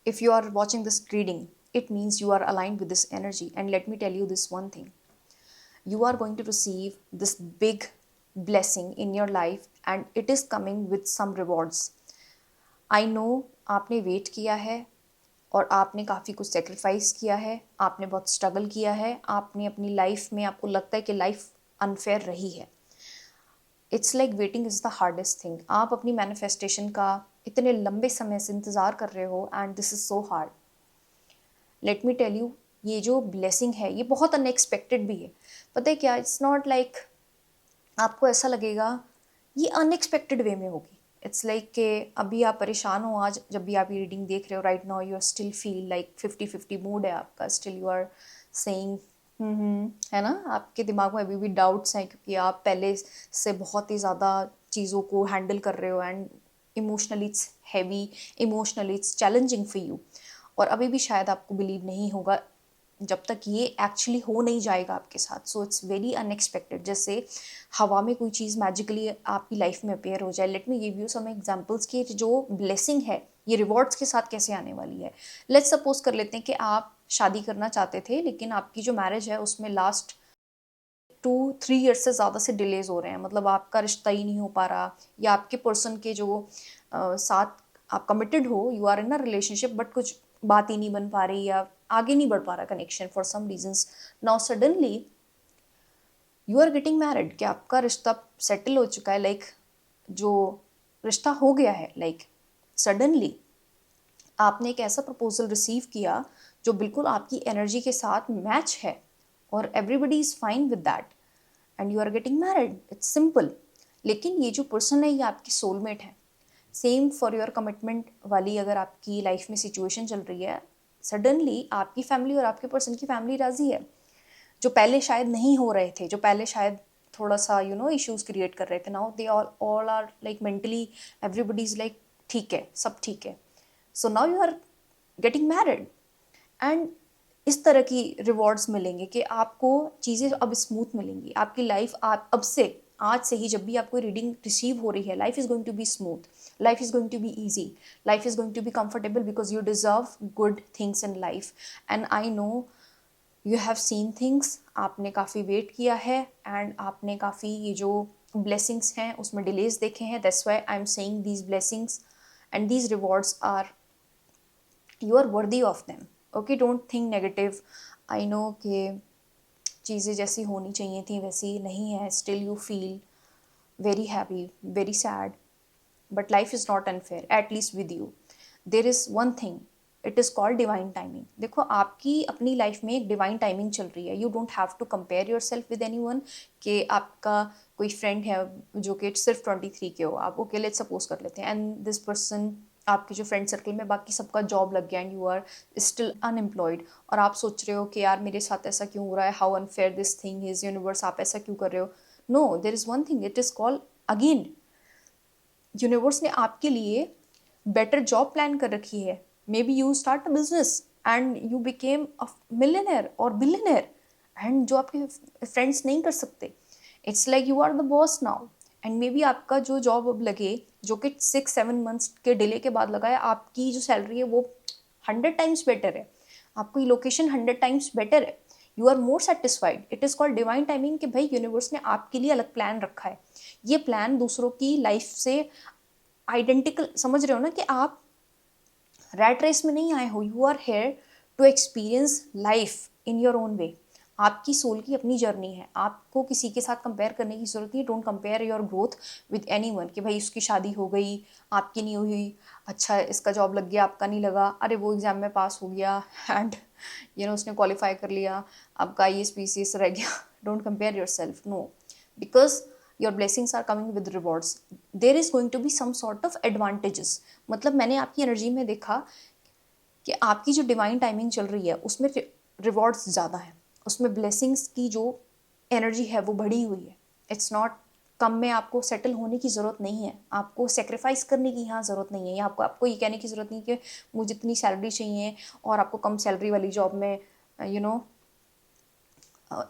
If you are watching this reading, it means you are aligned with this energy. And let me tell you this one thing, you are going to receive this big blessing in your life, and it is coming with some rewards. I know आपने wait किया है और आपने काफ़ी कुछ sacrifice किया है, आपने बहुत स्ट्रगल किया है, आपने अपनी लाइफ में आपको लगता है कि लाइफ अनफेयर रही है। It's like waiting is the hardest thing. आप अपनी मैनिफेस्टेशन का इतने लंबे समय से इंतज़ार कर रहे हो and this is so hard. Let me tell you, ये जो ब्लेसिंग है ये बहुत अनएक्सपेक्टेड भी है। पता है क्या, इट्स नॉट लाइक आपको ऐसा लगेगा ये अनएक्सपेक्टेड वे में होगी। इट्स लाइक कि अभी आप परेशान हो, आज जब भी आप ये रीडिंग देख रहे हो, right now you are still feel like 50-50 mood है आपका, स्टिल यू आर सेइंग है ना, आपके दिमाग में अभी भी डाउट्स हैं क्योंकि आप पहले से बहुत ही ज़्यादा चीज़ों को हैंडल कर रहे हो and emotionally it's heavy, emotionally it's challenging for you. और अभी भी शायद आपको बिलीव नहीं होगा जब तक ये एक्चुअली हो नहीं जाएगा आपके साथ। सो इट्स वेरी अनएक्सपेक्टेड, जैसे हवा में कोई चीज़ मैजिकली आपकी लाइफ में अपेयर हो जाए। Let me give you some examples कि जो ब्लेसिंग है ये रिवॉर्ड्स के साथ कैसे आने वाली है। लेट्स सपोज कर लेते हैं कि आप शादी करना चाहते थे, लेकिन आपकी जो मैरिज है उसमें लास्ट 2-3 ईयर्स से ज़्यादा से डिलेज हो रहे हैं, मतलब आपका रिश्ता ही नहीं हो पा रहा, या आपके पर्सन के जो साथ आप कमिटेड हो, you are in a relationship but कुछ बात ही नहीं बन पा रही या आगे नहीं बढ़ पा रहा connection for some reasons. Now suddenly you are getting married, कि आपका रिश्ता सेटल हो चुका है, लाइक जो रिश्ता हो गया है, लाइक सडनली आपने एक ऐसा प्रपोजल रिसीव किया जो बिल्कुल आपकी एनर्जी के साथ मैच है और everybody is fine with that and you are getting married. It's simple. लेकिन ये जो पर्सन है ये आपकी सोलमेट है। सेम फॉर योर कमिटमेंट वाली अगर आपकी लाइफ में सिचुएशन चल रही है, सडनली आपकी फैमिली और आपके पर्सन की फैमिली राजी है, जो पहले शायद नहीं हो रहे थे, जो पहले शायद थोड़ा सा इश्यूज क्रिएट कर रहे थे, now they all are like mentally everybody is like ठीक है, सब ठीक है। So now you are getting married and इस तरह की रिवॉर्ड्स मिलेंगे कि आपको चीज़ें अब स्मूथ मिलेंगी आपकी लाइफ। आप अब से आज से ही जब भी आपको रीडिंग रिसीव हो रही है, life is going to be smooth, life is going to be easy, life is going to be comfortable because you deserve good things in life. And I know you have seen things, आपने काफ़ी wait किया है and आपने काफ़ी ये जो blessings हैं उसमें डिलेज देखे हैं। That's why I am saying these blessings and these rewards are, you are worthy of them. Okay, don't think negative. I know कि चीज़ें जैसी होनी चाहिए थी वैसी नहीं है, still you feel very happy, very sad, but life is not unfair, at least with you. There is one thing, it is called divine timing. देखो आपकी अपनी लाइफ में एक डिवाइन टाइमिंग चल रही है। You don't have to compare yourself with anyone, कि आपका कोई फ्रेंड है जो कि सिर्फ 23 के हो आप, ओके लेट्स सपोज कर लेते हैं, एंड दिस पर्सन आपके जो फ्रेंड सर्कल में बाकी सबका जॉब लग गया and you are still unemployed, और आप सोच रहे हो कि यार मेरे साथ ऐसा क्यों हो रहा है, how unfair this thing is universe, आप ऐसा क्यों कर रहे हो। No, there is one thing, it is called again, universe ने आपके लिए बेटर जॉब प्लान कर रखी है। Maybe you start a business and you became a millionaire और बिलियनर, एंड जो आपके फ्रेंड्स नहीं कर सकते, it's like you are the boss now. And maybe आपका जो जॉब अब लगे, जो कि 6-7 मंथ्स के डिले के बाद लगा है, आपकी जो सैलरी है वो 100 टाइम्स बेटर है, आपकी लोकेशन 100 टाइम्स बेटर है, you are more satisfied. It is called divine timing, कि भाई यूनिवर्स ने आपके लिए अलग प्लान रखा है। ये प्लान दूसरों की लाइफ से आइडेंटिकल, समझ रहे हो ना, कि आप रैट रेस में नहीं आए हो, you are here to experience life in your own way. आपकी सोल की अपनी जर्नी है, आपको किसी के साथ कंपेयर करने की जरूरत नहीं। Don't compare your growth with anyone, कि भाई उसकी शादी हो गई आपकी नहीं हुई, अच्छा इसका जॉब लग गया आपका नहीं लगा, अरे वो एग्जाम में पास हो गया एंड उसने क्वालिफाई कर लिया, आपका IAS PCS रह गया। Don't compare yourself, no, because your blessings are coming with rewards. There is going to be some sort of advantages. मतलब मैंने आपकी एनर्जी में देखा कि आपकी जो डिवाइन टाइमिंग चल रही है उसमें रिवॉर्ड्स ज़्यादा है, उसमें ब्लेसिंग्स की जो एनर्जी है वो बढ़ी हुई है। इट्स नॉट कम में आपको सेटल होने की ज़रूरत नहीं है, आपको सेक्रीफाइस करने की यहाँ ज़रूरत नहीं है, या आपको आपको ये कहने की ज़रूरत नहीं कि मुझे इतनी सैलरी चाहिए और आपको कम सैलरी वाली जॉब में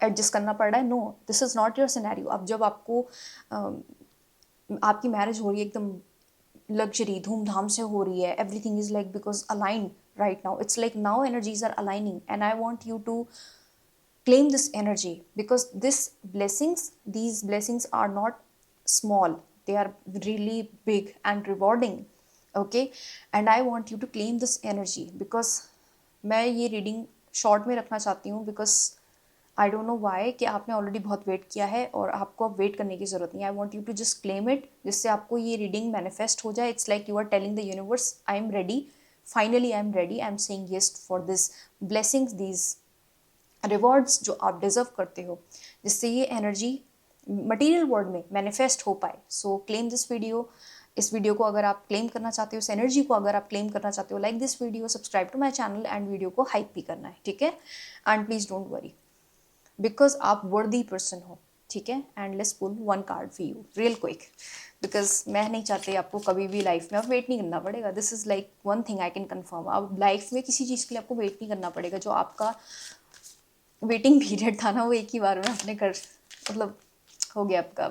एडजस्ट करना पड़ रहा है। No, this is not your scenario. अब जब आपको आपकी मैरिज हो रही है एकदम लग्जरी धूमधाम से हो रही है, everything is like because aligned right now. It's like now energies are aligning, and I want you to claim this energy, because these blessings are not small, they are really big and rewarding. Okay, and I want you to claim this energy, because मैं ये reading short में रखना चाहती हूँ, because I don't know why कि आपने already बहुत wait किया है और आपको अब वेट करने की ज़रूरत नहीं है. I want you to just claim it, जिससे आपको ये रीडिंग मैनिफेस्ट हो जाए. It's like you are telling the universe, I am ready, finally I am ready, I am saying yes for this blessings, these rewards जो आप deserve करते हो, जिससे ये एनर्जी मटेरियल वर्ल्ड में मैनिफेस्ट हो पाए. So claim this video. इस वीडियो को अगर आप क्लेम करना चाहते हो, इस एनर्जी को अगर आप क्लेम करना चाहते हो, like this video, subscribe to my channel, and video को हाइप भी करना है, ठीक है. And please don't worry, because आप वर्दी पर्सन हो, ठीक है. And let's pull one card for you real quick, because मैं नहीं चाहती आपको कभी भी लाइफ में अब वेट नहीं करना पड़ेगा. This is like one thing I can confirm. अब लाइफ में किसी चीज़ के लिए आपको वेट नहीं करना पड़ेगा. जो आपका वेटिंग पीरियड था ना, वो एक ही बार में अपने कर मतलब हो गया आपका.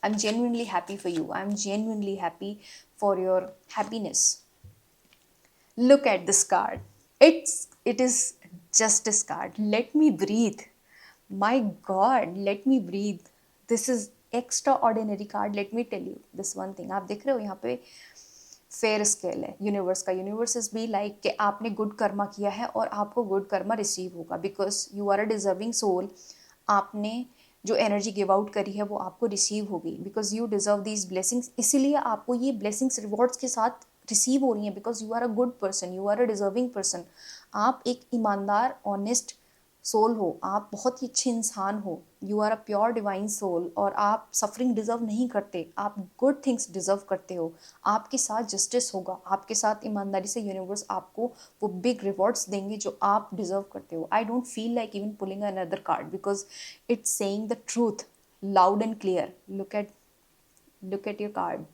आई am genuinely happy for you. I am genuinely happy for your happiness. Look at this card. It is justice card. Let me breathe. My God, let me breathe. This is extraordinary card. Let me tell you this one thing. आप देख रहे हो यहाँ पे fair scale है universe का. Universe is be like कि आपने गुड कर्मा किया है और आपको गुड कर्मा रिसीव होगा, because you are a deserving soul. आपने जो एनर्जी गिव आउट करी है वो आपको रिसीव होगी, because you deserve these blessings. इसीलिए आपको ये ब्लेसिंग्स रिवॉर्ड्स के साथ रिसीव हो रही हैं, because you are a good person, you are a deserving person. आप एक ईमानदार ऑनेस्ट सोल हो, आप बहुत ही अच्छे इंसान हो. You are a pure divine soul, और आप सफरिंग डिजर्व नहीं करते, आप गुड थिंग्स डिजर्व करते हो. आपके साथ जस्टिस होगा, आपके साथ ईमानदारी से यूनिवर्स आपको वो बिग रिवॉर्ड्स देंगे जो आप डिजर्व करते हो. I don't feel like even pulling another card, because it's saying the truth loud and clear. Look at your card.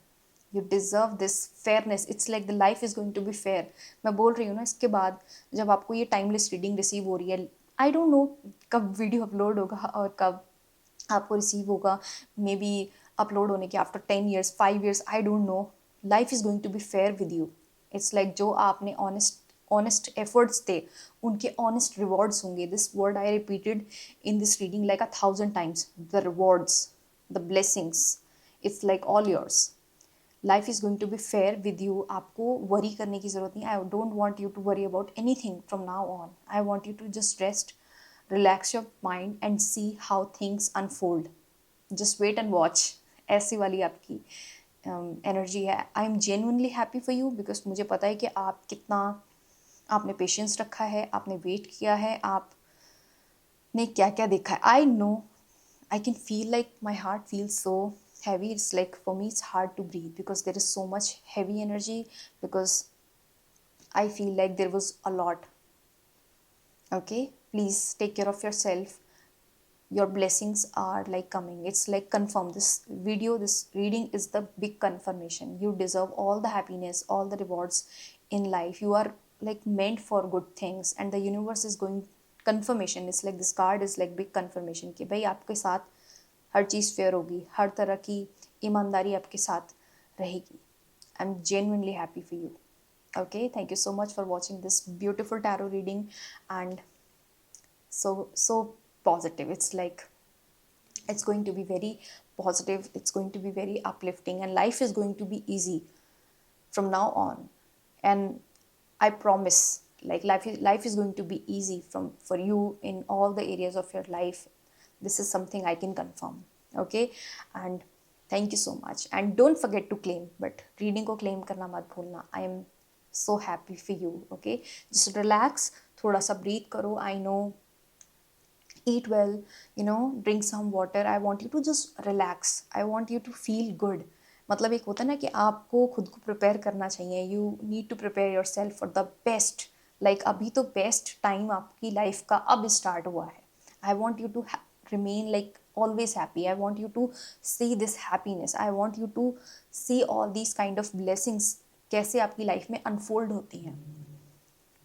You deserve this fairness. It's like the life is going to be fair. मैं बोल रही हूँ ना, इसके बाद जब आपको ये टाइमलेस रीडिंग रिसीव हो रही है, आई डोंट नो कब वीडियो अपलोड होगा और कब आपको रिसीव होगा. मे बी अपलोड होने के after 10 years, 5 years, I don't know. Life is going to be fair with you. It's like जो आपने ऑनेस्ट एफर्ट्स थे, उनके ऑनेस्ट रिवॉर्ड्स होंगे. This word I repeated in this reading like 1,000 times. The rewards, the blessings, it's like all yours. Life is going to be fair with you. आपको worry करने की ज़रूरत नहीं. I don't want you to worry about any thing from now on. I want you to just rest, relax your mind and see how things unfold. Just wait and watch. ऐसी वाली आपकी energy है. I am genuinely happy for you, because मुझे पता है कि आप कितना आपने पेशेंस रखा है, आपने वेट किया है, आपने क्या क्या देखा है. I know, I can feel like my heart feels so heavy. It's like for me, it's hard to breathe because there is so much heavy energy. Because I feel like there was a lot. Okay, please take care of yourself. Your blessings are like coming. It's like confirm. This video, this reading is the big confirmation. You deserve all the happiness, all the rewards in life. You are like meant for good things, and the universe is going confirmation. It's like this card is like big confirmation कि भाई आपके साथ हर चीज़ fair होगी, हर तरह की ईमानदारी आपके साथ रहेगी. आई am genuinely happy for you. Okay, thank you so much for watching this beautiful tarot reading, and so positive. It's like it's going to be very positive, it's going to be very uplifting, and life is going to be easy from now on. And I promise, like life is going to be easy for you in all the areas of your life. This is something I can confirm. Okay, and thank you so much, and don't forget to claim. But reading को claim करना मत भूलना. I am so happy for you. Okay, just relax, थोड़ा सा breathe करो. I know, eat well, drink some water. I want you to just relax. I want you to feel good. मतलब एक होता है ना कि आपको खुद को प्रिपेयर करना चाहिए. You need to prepare yourself for the best. Like अभी तो बेस्ट टाइम आपकी लाइफ का अब स्टार्ट हुआ है. I want you to remain like always happy. I want you to see this happiness. I want you to see all these kind of blessings कैसे आपकी life में unfold होती हैं.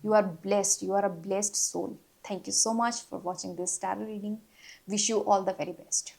You are blessed. You are a blessed soul. Thank you so much for watching this tarot reading. Wish you all the very best.